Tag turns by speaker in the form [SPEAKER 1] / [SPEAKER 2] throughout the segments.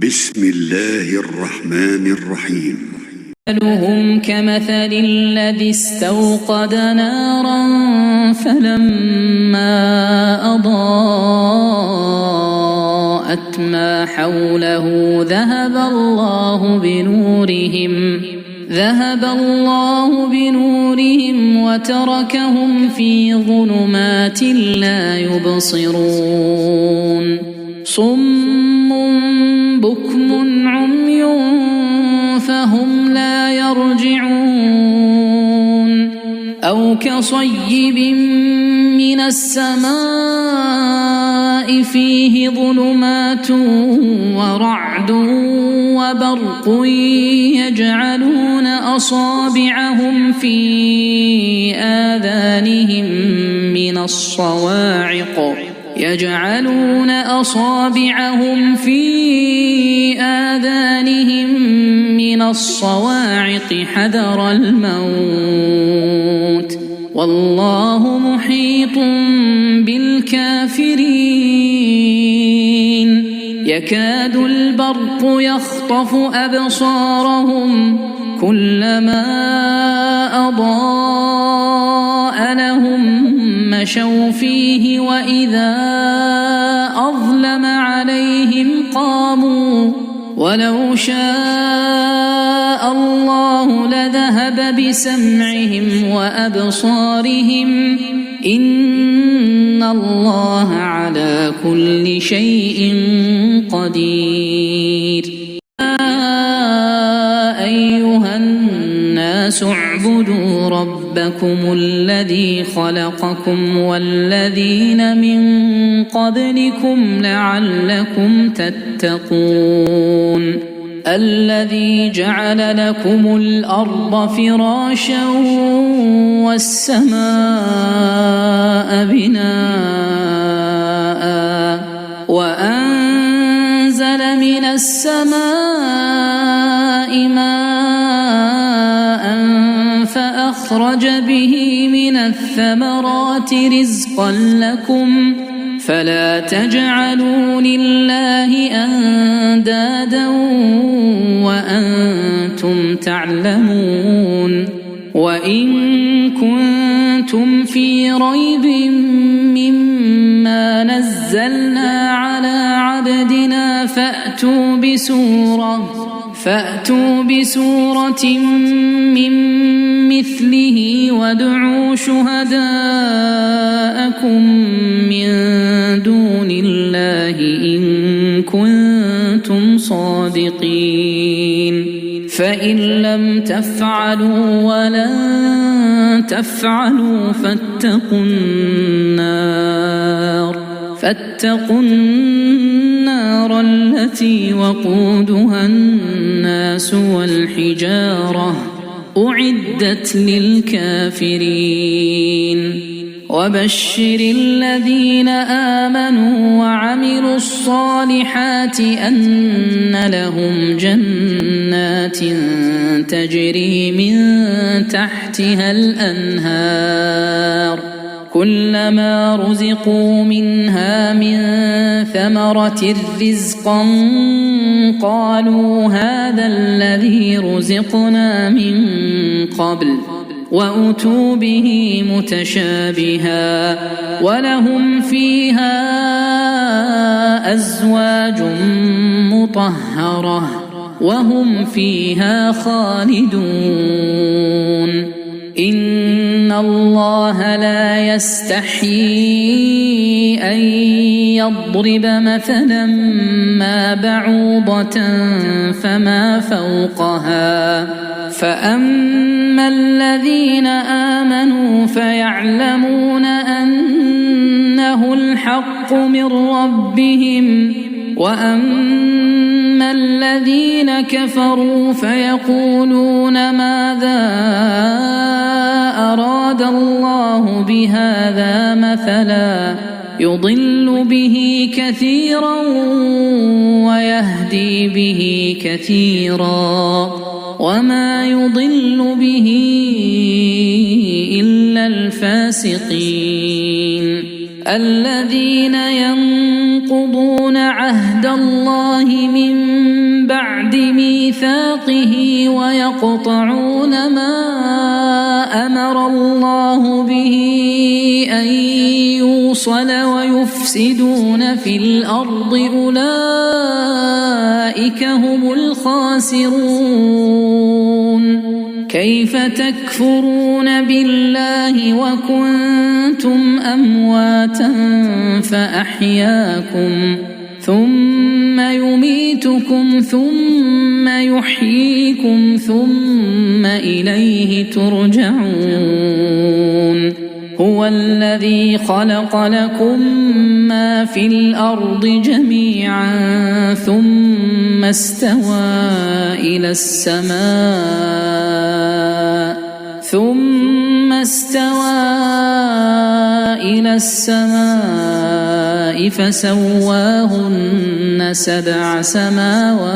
[SPEAKER 1] بسم الله الرحمن الرحيم.
[SPEAKER 2] مثلهم كمثل الذي استوقد نارا فلما أضاءت ما حوله ذهب الله بنورهم وتركهم في ظلمات لا يبصرون صم بكم عمي فهم لا يرجعون أو كصيب من السماء فيه ظلمات ورعد وبرق يجعلون أصابعهم في آذانهم من الصواعق حذر الموت والله محيط بالكافرين يكاد البرق يخطف أبصارهم كلما أضاء لهم مشوا فيه وإذا أظلم عليهم قاموا ولو شاء الله لذهب بسمعهم وأبصارهم إن الله على كل شيء قدير يا أيها الناس اعبدوا ربكم الذي خلقكم والذين من قبلكم لعلكم تتقون الذي جعل لكم الأرض فراشا والسماء بناء وأنزل من السماء ماء فأخرج به من الثمرات رزقا لكم فلا تجعلوا لله أندادا وأنتم تعلمون وإن كنتم في ريب مما نزلنا على عبدنا فأتوا بسورة من مثله وادعوا شهداءكم من دون الله إن كنتم صادقين فإن لم تفعلوا ولن تفعلوا فاتقوا النار التي وقودها الناس والحجارة أعدت للكافرين وبشر الذين آمنوا وعملوا الصالحات أن لهم جنات تجري من تحتها الأنهار كلما رزقوا منها من ثمرة رزقا قالوا هذا الذي رزقنا من قبل وأتوا به متشابها ولهم فيها أزواج مطهرة وهم فيها خالدون إن الله لا يستحيي أن يضرب مثلا ما بعوضة فما فوقها فأما الذين آمنوا فيعلمون أنه الحق من ربهم وأما الذين كفروا فيقولون ماذا أراد الله بهذا مثلا يضل به كثيرا ويهدي به كثيرا وما يضل به إلا الفاسقين الذين ينقضون عهد الله من بعد ميثاقه ويقطعون ما أمر الله به أن يوصل ويفسدون في الأرض أولئك هم الخاسرون. كيف تكفرون بالله وكنتم أمواتا فأحياكم ثم يميتكم ثم يحييكم ثم إليه ترجعون. هو الذي خلق لكم ما في الأرض جميعا ثم استوى إلى السماء فسواهن 7 سماوات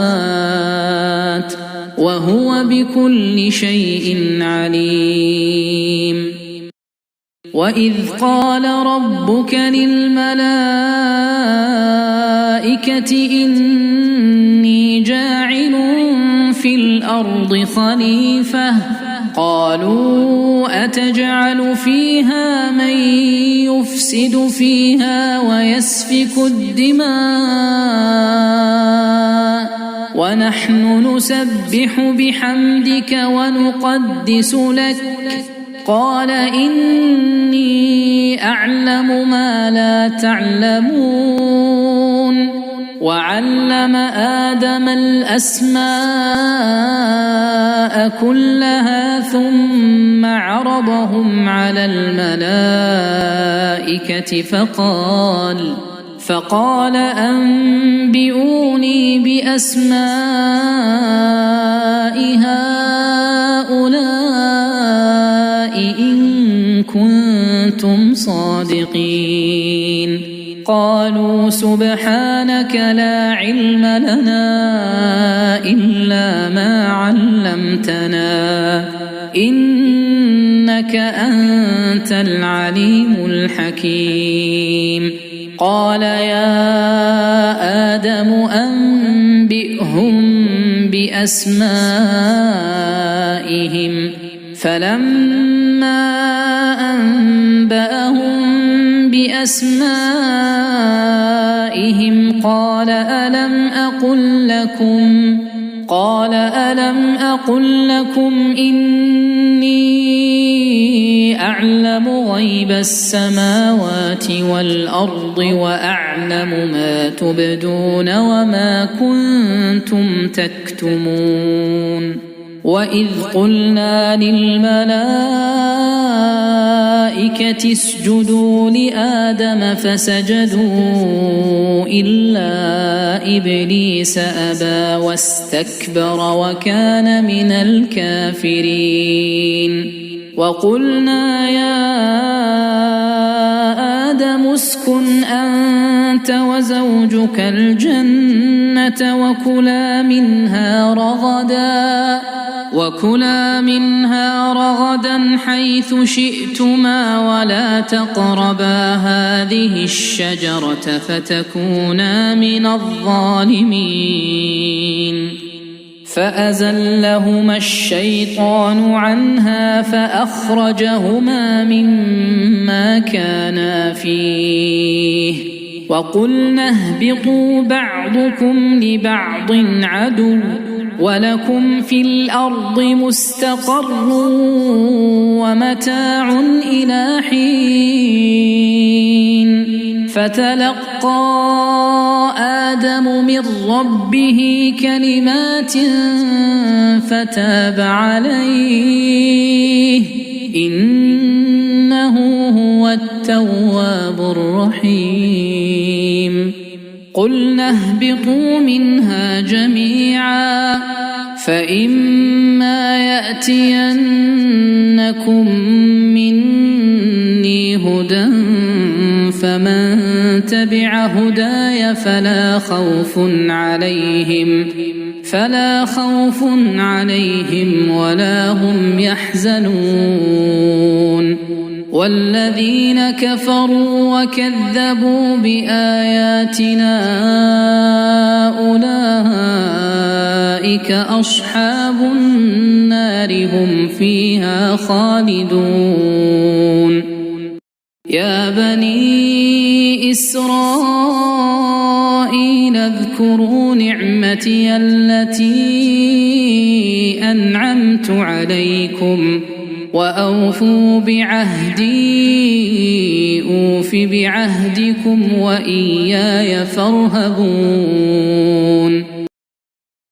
[SPEAKER 2] وهو بكل شيء عليم. وإذ قال ربك للملائكة إني جاعل في الأرض خليفة قالوا أتجعل فيها من يفسد فيها ويسفك الدماء ونحن نسبح بحمدك ونقدس لك قال إني أعلم ما لا تعلمون. وعلم آدم الأسماء كلها ثم عرضهم على الملائكة فقال أنبئوني بأسماء هؤلاء إن كنتم صادقين. قالوا سبحانك لا علم لنا إلا ما علمتنا إنك أنت العليم الحكيم. قال يا آدم أنبئهم بأسمائهم فلما أنبأهم بأسمائهم قال ألم أقل لكم إني أعلم غيب السماوات والأرض وأعلم ما تبدون وما كنتم تكتمون. وإذ قلنا للملائكة اسجدوا لآدم فسجدوا إلا إبليس أبى واستكبر وكان من الكافرين. وقلنا يا آدم اسكن أنت وزوجك الجنة وكلا منها رغدا حيث شئتما ولا تقربا هذه الشجرة فتكونا من الظالمين. فأزلهما الشيطان عنها فأخرجهما مما كانا فيه وقلنا اهبطوا بعضكم لبعض عدو ولكم في الأرض مستقر ومتاع إلى حين. فتلقى آدم من ربه كلمات فتاب عليه إنه هو التواب الرحيم. قلنا اهبطوا منها جميعا فإما يأتينكم مني هدى فمن تبع هداي فلا خوف عليهم ولا هم يحزنون. والذين كفروا وكذبوا بآياتنا أولئك أصحاب النار هم فيها خالدون يا بني إسرائيل اذكروا نعمتي التي أنعمت عليكم وأوفوا بعهدي أوف بعهدكم وإياي فارهبون